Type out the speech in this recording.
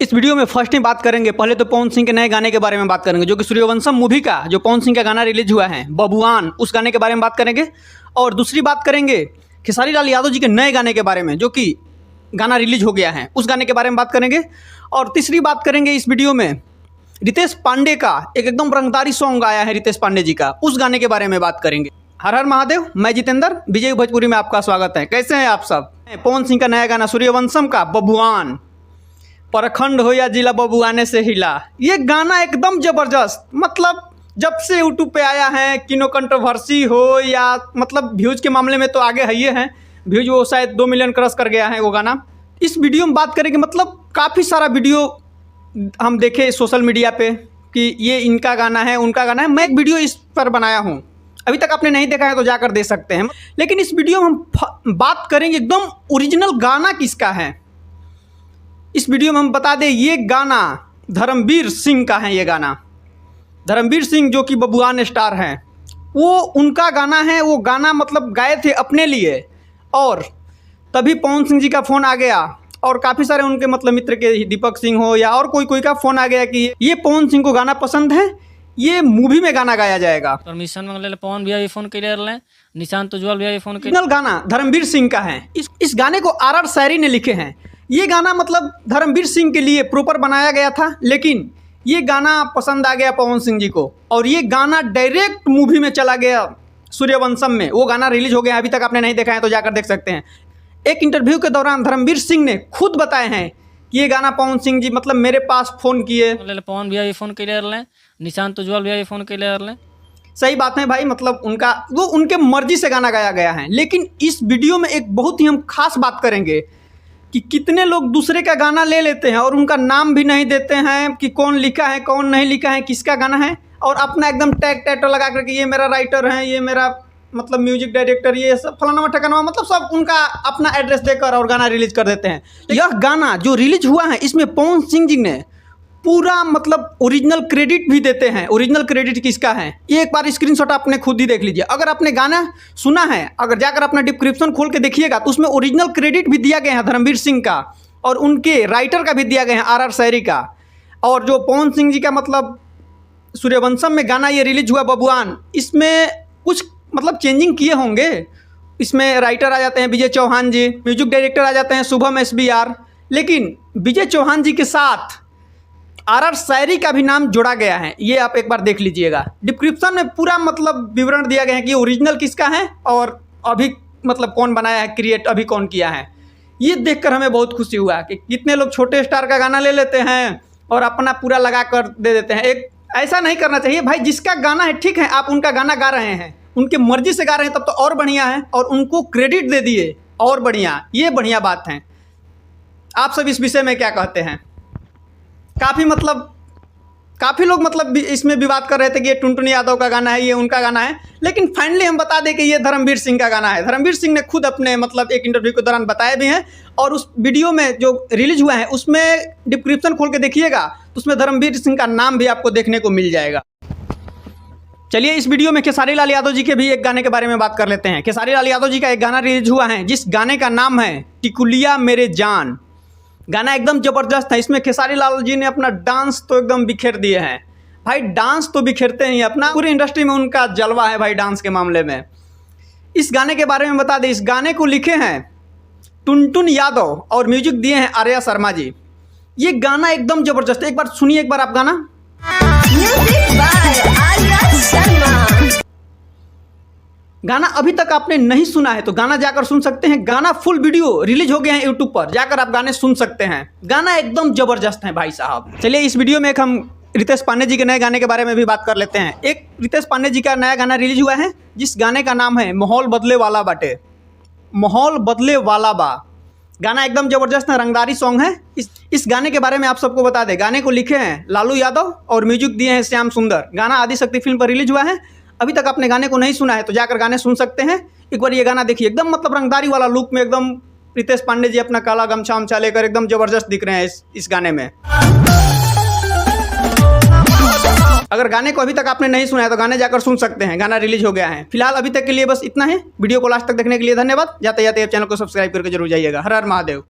इस वीडियो में फर्स्ट ही बात करेंगे, पहले तो पवन सिंह के नए गाने के बारे में बात करेंगे, जो कि सूर्यवंशम मूवी का जो पवन सिंह का गाना रिलीज हुआ है बबुआन, उस गाने के बारे में बात करेंगे। और दूसरी बात करेंगे खेसारी लाल यादव जी के नए गाने के बारे में, जो कि गाना रिलीज हो गया है, उस गाने के बारे में बात करेंगे। और तीसरी बात करेंगे इस वीडियो में रितेश पांडे का एकदम रंगदारी सॉन्ग आया है रितेश पांडे जी का, उस गाने के बारे में बात करेंगे। हर हर महादेव, मैं जितेंद्र, विजय भोजपुरी में आपका स्वागत है। कैसे हैं आप सब? पवन सिंह का नया गाना सूर्यवंशम का बबुआन, परखंड हो या जिला बबुआने से हिला, ये गाना एकदम ज़बरदस्त, मतलब जब से यूट्यूब पे आया है, किनो कंट्रोवर्सी हो या मतलब व्यूज़ के मामले में तो आगे है ये है, व्यूज़ वो शायद 2 मिलियन क्रॉस कर गया है वो गाना। इस वीडियो में बात करेंगे, मतलब काफ़ी सारा वीडियो हम देखे सोशल मीडिया पे कि ये इनका गाना है, उनका गाना है। मैं एक वीडियो इस पर बनाया हूँ, अभी तक आपने नहीं देखा है तो जाकर देख सकते हैं। लेकिन इस वीडियो में हम बात करेंगे एकदम ओरिजिनल गाना किसका है। इस वीडियो में हम बता दें, ये गाना धर्मवीर सिंह का है। ये गाना धर्मवीर सिंह जो कि बबुआन स्टार हैं, वो उनका गाना है। वो गाना मतलब गाए थे अपने लिए, और तभी पवन सिंह जी का फ़ोन आ गया और काफ़ी सारे उनके मतलब मित्र के, दीपक सिंह हो या और कोई का फ़ोन आ गया कि ये पवन सिंह को गाना पसंद है, ये मूवी में गाना गाया जाएगा। परमिशन मांगले पवन भैया भी फोन कर रहे, निशांत उज्जवल भैया भी फोन कर। ओरिजिनल गाना धर्मवीर सिंह का है। इस गाने को आर शायरी ने लिखे हैं। ये गाना मतलब धर्मवीर सिंह के लिए प्रॉपर बनाया गया था, लेकिन ये गाना पसंद आ गया पवन सिंह जी को, और ये गाना डायरेक्ट मूवी में चला गया सूर्यवंशम में। वो गाना रिलीज हो गया, अभी तक आपने नहीं देखा है तो जाकर देख सकते हैं। एक इंटरव्यू के दौरान धर्मवीर सिंह ने खुद बताए हैं कि ये गाना पवन सिंह जी मतलब मेरे पास फ़ोन किए। पवन भैया भी फोन कर रहे, निशांत उज्जवल भैया भी फोन कर रहे। सही बात है भाई, मतलब वो उनके मर्जी से गाना गाया गया है। लेकिन इस वीडियो में एक बहुत ही हम खास बात करेंगे कि कितने लोग दूसरे का गाना ले लेते हैं और उनका नाम भी नहीं देते हैं कि कौन लिखा है, कौन नहीं लिखा है, किसका गाना है, और अपना एकदम टैग टाइटल लगा करके ये मेरा राइटर है, ये मेरा मतलब म्यूजिक डायरेक्टर, ये सब फलाना ठकाना, मतलब सब उनका अपना एड्रेस देकर और गाना रिलीज कर देते हैं। यह गाना जो रिलीज हुआ है, इसमें पवन सिंह जी ने पूरा मतलब ओरिजिनल क्रेडिट भी देते हैं। ओरिजिनल क्रेडिट किसका है, ये एक बार स्क्रीनशॉट आपने खुद ही देख लीजिए। अगर आपने गाना सुना है, अगर जाकर अपना डिस्क्रिप्शन खोल के देखिएगा तो उसमें ओरिजिनल क्रेडिट भी दिया गया है धर्मवीर सिंह का, और उनके राइटर का भी दिया गया है आर शायरी का। और जो पवन सिंह जी का मतलब सूर्यवंशम में गाना ये रिलीज हुआ बबुआन, इसमें कुछ मतलब चेंजिंग किए होंगे। इसमें राइटर आ जाते हैं विजय चौहान जी, म्यूजिक डायरेक्टर आ जाते हैं शुभम SBR, लेकिन विजय चौहान जी के साथ आर शायरी का भी नाम जोड़ा गया है। ये आप एक बार देख लीजिएगा। डिस्क्रिप्शन में पूरा मतलब विवरण दिया गया है कि ओरिजिनल किसका है और अभी मतलब कौन बनाया है, क्रिएट अभी कौन किया है। ये देखकर हमें बहुत खुशी हुआ कि कितने लोग छोटे स्टार का गाना ले लेते हैं और अपना पूरा लगा कर दे देते हैं। एक ऐसा नहीं करना चाहिए भाई। जिसका गाना है, ठीक है, आप उनका गाना गा रहे हैं, उनके मर्जी से गा रहे हैं, तब तो और बढ़िया है, और उनको क्रेडिट दे दिए, और बढ़िया, ये बढ़िया बात है। आप सब इस विषय में क्या कहते हैं? काफ़ी लोग मतलब इसमें विवाद कर रहे थे कि ये टुनटुन यादव का गाना है, ये उनका गाना है, लेकिन फाइनली हम बता दें कि ये धर्मवीर सिंह का गाना है। धर्मवीर सिंह ने खुद अपने मतलब एक इंटरव्यू के दौरान बताए भी हैं, और उस वीडियो में जो रिलीज हुआ है उसमें डिस्क्रिप्शन खोल के देखिएगा तो उसमें धर्मवीर सिंह का नाम भी आपको देखने को मिल जाएगा। चलिए इस वीडियो में खेसारी लाल यादव जी के भी एक गाने के बारे में बात कर लेते हैं। खेसारी लाल यादव जी का एक गाना रिलीज हुआ है, जिस गाने का नाम है टिकुलिया मेरे जान। गाना एकदम ज़बरदस्त है। इसमें खेसारी लाल जी ने अपना डांस तो एकदम बिखेर दिए हैं भाई। डांस तो बिखेरते हैं अपना, पूरी इंडस्ट्री में उनका जलवा है भाई डांस के मामले में। इस गाने के बारे में बता दें, इस गाने को लिखे हैं टुनटुन यादव और म्यूजिक दिए हैं आर्या शर्मा जी। ये गाना एकदम ज़बरदस्त है, एक बार सुनिए एक बार आप गाना। गाना अभी तक आपने नहीं सुना है तो गाना जाकर सुन सकते हैं। गाना फुल वीडियो रिलीज हो गया है यूट्यूब पर, जाकर आप गाने सुन सकते हैं। गाना एकदम ज़बरदस्त है भाई साहब। चलिए इस वीडियो में एक हम रितेश पांडे जी के नए गाने के बारे में भी बात कर लेते हैं। एक रितेश पांडे जी का नया गाना रिलीज हुआ है, जिस गाने का नाम है माहौल बदले वाला बाटे। माहौल बदले वाला बा गाना एकदम ज़बरदस्त है, रंगदारी सॉन्ग है। इस गाने के बारे में आप सबको बता दें, गाने को लिखे हैं लालू यादव और म्यूजिक दिए हैं श्याम सुंदर। गाना आदिशक्ति फिल्म पर रिलीज हुआ है। अभी तक आपने गाने को नहीं सुना है तो जाकर गाने सुन सकते हैं। एक बार ये गाना देखिए, एकदम मतलब रंगदारी वाला लुक में एकदम रितेश पांडे जी अपना काला गमछा उमछा लेकर एकदम ज़बरदस्त दिख रहे हैं इस गाने में। अगर गाने को अभी तक आपने नहीं सुना है तो गाने जाकर सुन सकते हैं, गाना रिलीज हो गया है। फिलहाल अभी तक के लिए बस इतना है। वीडियो को लास्ट तक देखने के लिए धन्यवाद। जाते जाते चैनल को सब्सक्राइब करके जरूर जाइएगा। हर हर महादेव।